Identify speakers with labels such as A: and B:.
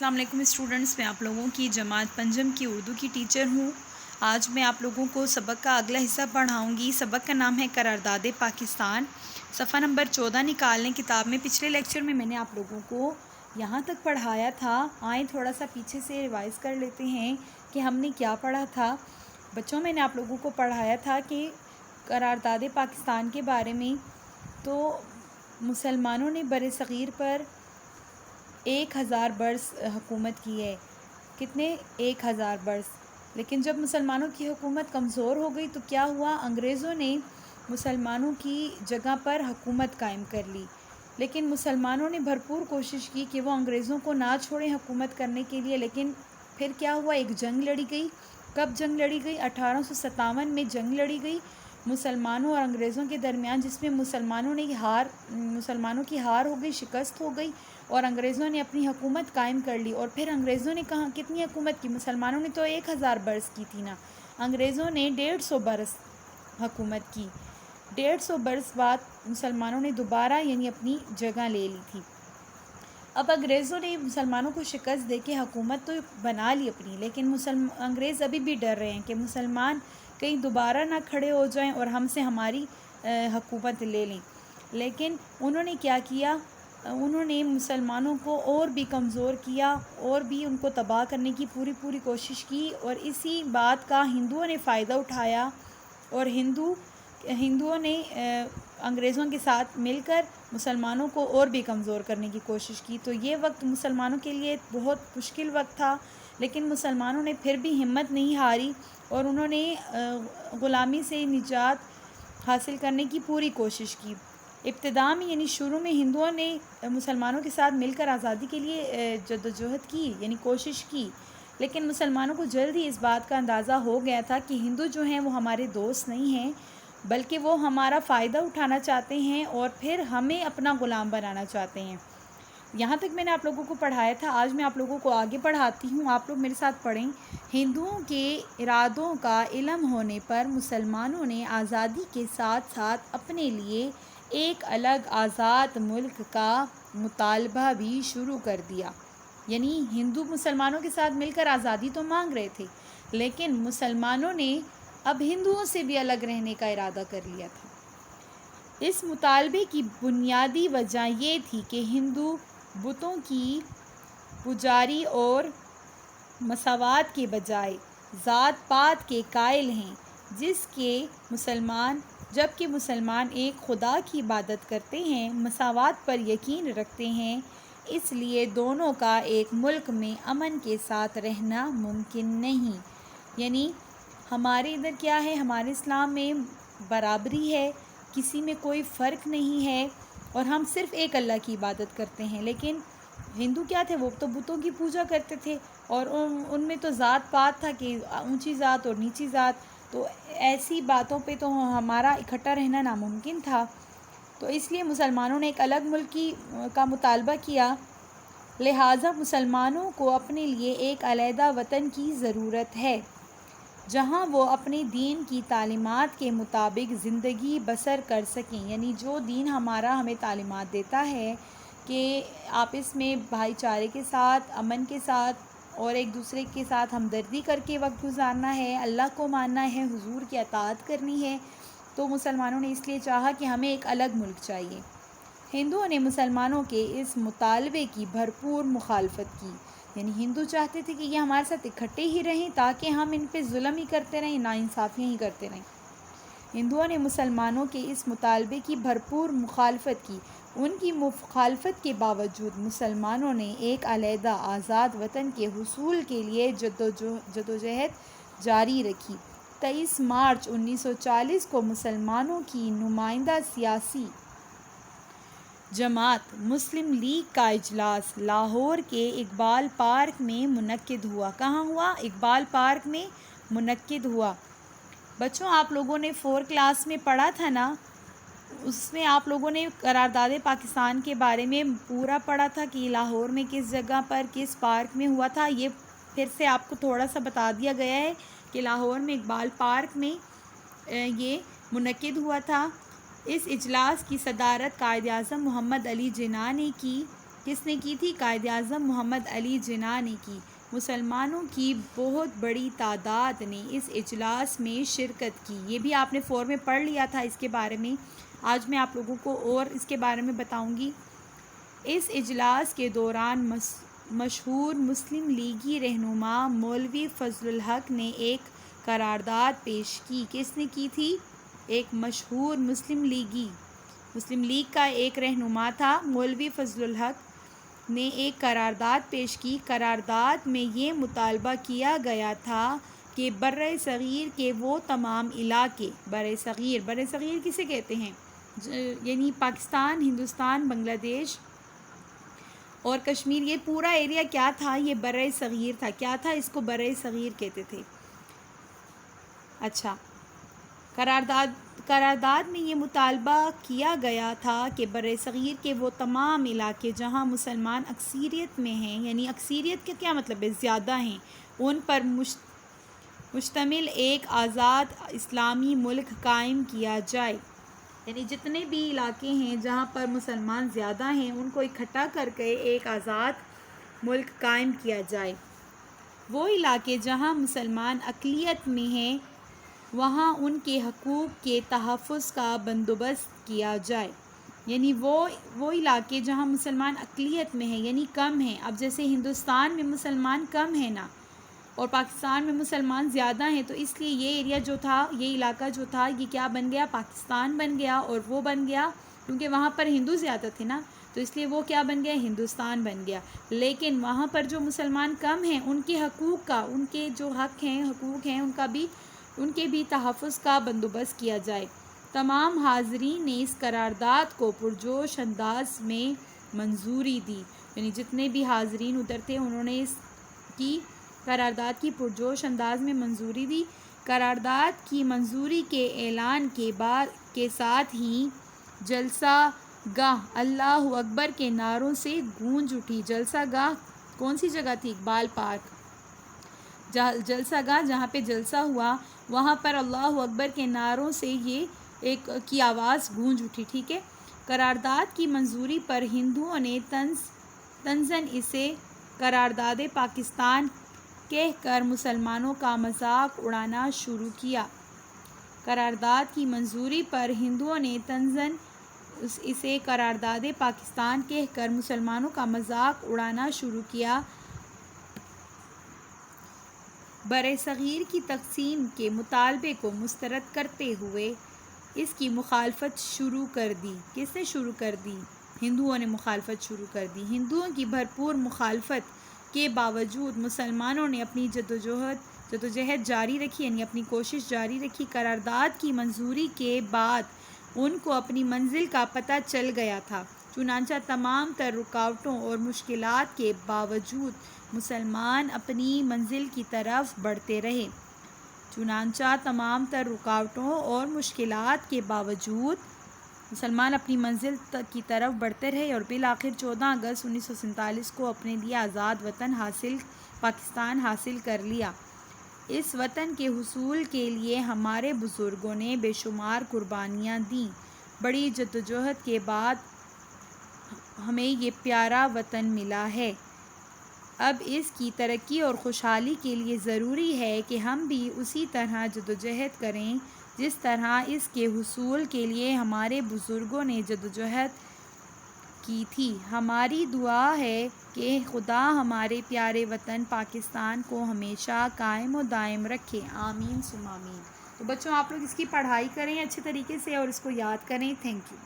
A: السلام علیکم اسٹوڈنٹس، میں آپ لوگوں کی جماعت پنجم کی اردو کی ٹیچر ہوں۔ آج میں آپ لوگوں کو سبق کا اگلا حصہ پڑھاؤں گی۔ سبق کا نام ہے قرارداد پاکستان۔ صفحہ نمبر 14 نکال لیں کتاب میں۔ پچھلے لیکچر میں نے آپ لوگوں کو یہاں تک پڑھایا تھا۔ آئیں تھوڑا سا پیچھے سے ریوائز کر لیتے ہیں کہ ہم نے کیا پڑھا تھا۔ بچوں، میں نے آپ لوگوں کو پڑھایا تھا کہ قرارداد پاکستان کے بارے میں تو مسلمانوں نے بر صغیر پر 1000 برس حکومت کی ہے۔ کتنے؟ 1000 برس۔ لیکن جب مسلمانوں کی حکومت کمزور ہو گئی تو کیا ہوا؟ انگریزوں نے مسلمانوں کی جگہ پر حکومت قائم کر لی۔ لیکن مسلمانوں نے بھرپور کوشش کی کہ وہ انگریزوں کو نہ چھوڑیں حکومت کرنے کے لیے، لیکن پھر کیا ہوا؟ ایک جنگ لڑی گئی۔ کب جنگ لڑی گئی؟ 1857 میں جنگ لڑی گئی مسلمانوں اور انگریزوں کے درمیان، جس میں مسلمانوں کی ہار ہو گئی، شکست ہو گئی اور انگریزوں نے اپنی حکومت قائم کر لی۔ اور پھر انگریزوں نے کہاں کتنی حکومت کی؟ مسلمانوں نے تو 1000 برس کی تھی نا، انگریزوں نے 150 برس حکومت کی۔ 150 برس بعد مسلمانوں نے دوبارہ اپنی جگہ لے لی تھی۔ اب انگریزوں نے مسلمانوں کو شکست دے کے حکومت تو بنا لی اپنی، لیکن انگریز ابھی بھی ڈر رہے ہیں کہ مسلمان کہیں دوبارہ نہ کھڑے ہو جائیں اور ہم سے ہماری حکومت لے لیں۔ لیکن انہوں نے کیا کیا؟ انہوں نے مسلمانوں کو اور بھی کمزور کیا اور بھی ان کو تباہ کرنے کی پوری کوشش کی، اور اسی بات کا ہندوؤں نے فائدہ اٹھایا اور ہندوؤں نے انگریزوں کے ساتھ مل کر مسلمانوں کو اور بھی کمزور کرنے کی کوشش کی۔ تو یہ وقت مسلمانوں کے لیے بہت مشکل وقت تھا، لیکن مسلمانوں نے پھر بھی ہمت نہیں ہاری اور انہوں نے غلامی سے نجات حاصل کرنے کی پوری کوشش کی۔ ابتدا میں شروع میں ہندوؤں نے مسلمانوں کے ساتھ مل کر آزادی کے لیے جدوجہد کی، کوشش کی، لیکن مسلمانوں کو جلد ہی اس بات کا اندازہ ہو گیا تھا کہ ہندو جو ہیں وہ ہمارے دوست نہیں ہیں، بلکہ وہ ہمارا فائدہ اٹھانا چاہتے ہیں اور پھر ہمیں اپنا غلام بنانا چاہتے ہیں۔ یہاں تک میں نے آپ لوگوں کو پڑھایا تھا۔ آج میں آپ لوگوں کو آگے پڑھاتی ہوں، آپ لوگ میرے ساتھ پڑھیں۔ ہندوؤں کے ارادوں کا علم ہونے پر مسلمانوں نے آزادی کے ساتھ ساتھ اپنے لیے ایک الگ آزاد ملک کا مطالبہ بھی شروع کر دیا۔ ہندو مسلمانوں کے ساتھ مل کر آزادی تو مانگ رہے تھے، لیکن مسلمانوں نے اب ہندوؤں سے بھی الگ رہنے کا ارادہ کر لیا تھا۔ اس مطالبے کی بنیادی وجہ یہ تھی کہ ہندو بتوں کی پجاری اور مساوات کے بجائے ذات پات کے قائل ہیں، جبکہ مسلمان ایک خدا کی عبادت کرتے ہیں، مساوات پر یقین رکھتے ہیں، اس لیے دونوں کا ایک ملک میں امن کے ساتھ رہنا ممکن نہیں۔ ہمارے ادھر کیا ہے؟ ہمارے اسلام میں برابری ہے، کسی میں کوئی فرق نہیں ہے اور ہم صرف ایک اللہ کی عبادت کرتے ہیں۔ لیکن ہندو کیا تھے؟ وہ تو بتوں کی پوجا کرتے تھے اور ان میں تو ذات پات تھا کہ اونچی ذات اور نیچی ذات، تو ایسی باتوں پہ تو ہمارا اکٹھا رہنا ناممکن تھا۔ تو اس لیے مسلمانوں نے ایک الگ ملک کا مطالبہ کیا، لہٰذا مسلمانوں کو اپنے لیے ایک علیحدہ وطن کی ضرورت ہے جہاں وہ اپنے دین کی تعلیمات کے مطابق زندگی بسر کر سکیں۔ جو دین ہمیں تعلیمات دیتا ہے کہ آپس میں بھائی چارے کے ساتھ، امن کے ساتھ اور ایک دوسرے کے ساتھ ہمدردی کر کے وقت گزارنا ہے، اللہ کو ماننا ہے، حضور کی اطاعت کرنی ہے، تو مسلمانوں نے اس لیے چاہا کہ ہمیں ایک الگ ملک چاہیے۔ ہندوؤں نے مسلمانوں کے اس مطالبے کی بھرپور مخالفت کی۔ ہندو چاہتے تھے کہ یہ ہمارے ساتھ اکٹھے ہی رہیں تاکہ ہم ان پہ ظلم ہی کرتے رہیں، ناانصافیاں ہی کرتے رہیں۔ ہندوؤں نے مسلمانوں کے اس مطالبے کی بھرپور مخالفت کی۔ ان کی مخالفت کے باوجود مسلمانوں نے ایک علیحدہ آزاد وطن کے حصول کے لیے جدوجہد جاری رکھی۔ 23 مارچ 1940 کو مسلمانوں کی نمائندہ سیاسی جماعت مسلم لیگ کا اجلاس لاہور کے اقبال پارک میں منعقد ہوا۔ کہاں ہوا؟ اقبال پارک میں منعقد ہوا۔ بچوں، آپ لوگوں نے 4 کلاس میں پڑھا تھا نا، اس میں آپ لوگوں نے قرارداد پاکستان کے بارے میں پورا پڑھا تھا کہ لاہور میں کس جگہ پر کس پارک میں ہوا تھا۔ یہ پھر سے آپ کو تھوڑا سا بتا دیا گیا ہے کہ لاہور میں اقبال پارک میں یہ منعقد ہوا تھا۔ اس اجلاس کی صدارت قائد اعظم محمد علی جناح نے کی۔ کس نے کی تھی؟ قائد اعظم محمد علی جناح نے کی۔ مسلمانوں کی بہت بڑی تعداد نے اس اجلاس میں شرکت کی۔ یہ بھی آپ نے 4 میں پڑھ لیا تھا اس کے بارے میں، آج میں آپ لوگوں کو اور اس کے بارے میں بتاؤں گی۔ اس اجلاس کے دوران مشہور مسلم لیگی رہنما مولوی فضل الحق نے ایک قرارداد پیش کی۔ کس نے کی تھی؟ ایک مشہور مسلم لیگ کا ایک رہنما تھا مولوی فضل الحق نے ایک قرارداد پیش کی۔ قرارداد میں یہ مطالبہ کیا گیا تھا کہ برِ صغیر کے وہ تمام علاقے، برِ صغیر کسے کہتے ہیں؟ یعنی پاکستان، ہندوستان، بنگلہ دیش اور کشمیر، یہ پورا ایریا کیا تھا؟ یہ برِ صغیر تھا۔ کیا تھا؟ اس کو برِ صغیر کہتے تھے۔ اچھا، قرارداد میں یہ مطالبہ کیا گیا تھا کہ برِ صغیر کے وہ تمام علاقے جہاں مسلمان اکثریت میں ہیں، یعنی اکثریت کا کیا مطلب ہے؟ زیادہ ہیں، ان پر مشتمل ایک آزاد اسلامی ملک قائم کیا جائے۔ یعنی جتنے بھی علاقے ہیں جہاں پر مسلمان زیادہ ہیں ان کو اکٹھا کر کے ایک آزاد ملک قائم کیا جائے۔ وہ علاقے جہاں مسلمان اقلیت میں ہیں وہاں ان کے حقوق کے تحفظ کا بندوبست کیا جائے۔ یعنی وہ علاقے جہاں مسلمان اقلیت میں ہیں، یعنی کم ہیں، اب جیسے ہندوستان میں مسلمان کم ہیں نا اور پاکستان میں مسلمان زیادہ ہیں، تو اس لیے یہ ایریا جو تھا، یہ علاقہ جو تھا، یہ کیا بن گیا؟ پاکستان بن گیا، اور وہ بن گیا کیونکہ وہاں پر ہندو زیادہ تھے نا، تو اس لیے وہ کیا بن گیا؟ ہندوستان بن گیا۔ لیکن وہاں پر جو مسلمان کم ہیں ان کے حقوق کا، ان کے جو حق ہیں، حقوق ہیں، ان کے بھی تحفظ کا بندوبست کیا جائے۔ تمام حاضرین نے اس قرارداد کو پرجوش انداز میں منظوری دی۔ یعنی جتنے بھی حاضرین ادھر تھے انہوں نے اس کی قرارداد کی پرجوش انداز میں منظوری دی۔ قرارداد کی منظوری کے اعلان کے ساتھ ہی جلسہ گاہ اللہ اکبر کے نعروں سے گونج اٹھی۔ جلسہ گاہ کون سی جگہ تھی؟ اقبال پارک۔ جلسہ گاہ جہاں پہ جلسہ ہوا وہاں پر اللہ اکبر کے نعروں سے یہ کی آواز گونج اٹھی، ٹھیک ہے۔ قرارداد کی منظوری پر ہندوؤں نے طنزاً اسے قرارداد پاکستان کہہ کر مسلمانوں کا مذاق اڑانا شروع کیا۔ قرارداد کی منظوری پر ہندوؤں نے طنزاً اسے قرارداد پاکستان کہہ کر مسلمانوں کا مذاق اڑانا شروع کیا۔ برِ صغیر کی تقسیم کے مطالبے کو مسترد کرتے ہوئے اس کی مخالفت شروع کر دی۔ کس نے شروع کر دی؟ ہندوؤں نے مخالفت شروع کر دی۔ ہندوؤں کی بھرپور مخالفت کے باوجود مسلمانوں نے اپنی جدوجہد جاری رکھی، یعنی اپنی کوشش جاری رکھی۔ قرارداد کی منظوری کے بعد ان کو اپنی منزل کا پتہ چل گیا تھا، چنانچہ تمام تر رکاوٹوں اور مشکلات کے باوجود مسلمان اپنی منزل کی طرف بڑھتے رہے۔ اور بالآخر 14 اگست 1947 کو اپنے لیے آزاد وطن پاکستان حاصل کر لیا۔ اس وطن کے حصول کے لیے ہمارے بزرگوں نے بے شمار قربانیاں دیں۔ بڑی جدوجہد کے بعد ہمیں یہ پیارا وطن ملا ہے۔ اب اس کی ترقی اور خوشحالی کے لیے ضروری ہے کہ ہم بھی اسی طرح جدوجہد کریں جس طرح اس کے حصول کے لیے ہمارے بزرگوں نے جدوجہد کی تھی۔ ہماری دعا ہے کہ خدا ہمارے پیارے وطن پاکستان کو ہمیشہ قائم و دائم رکھے، آمین ثم آمین۔ تو بچوں آپ لوگ اس کی پڑھائی کریں اچھے طریقے سے اور اس کو یاد کریں۔ Thank you.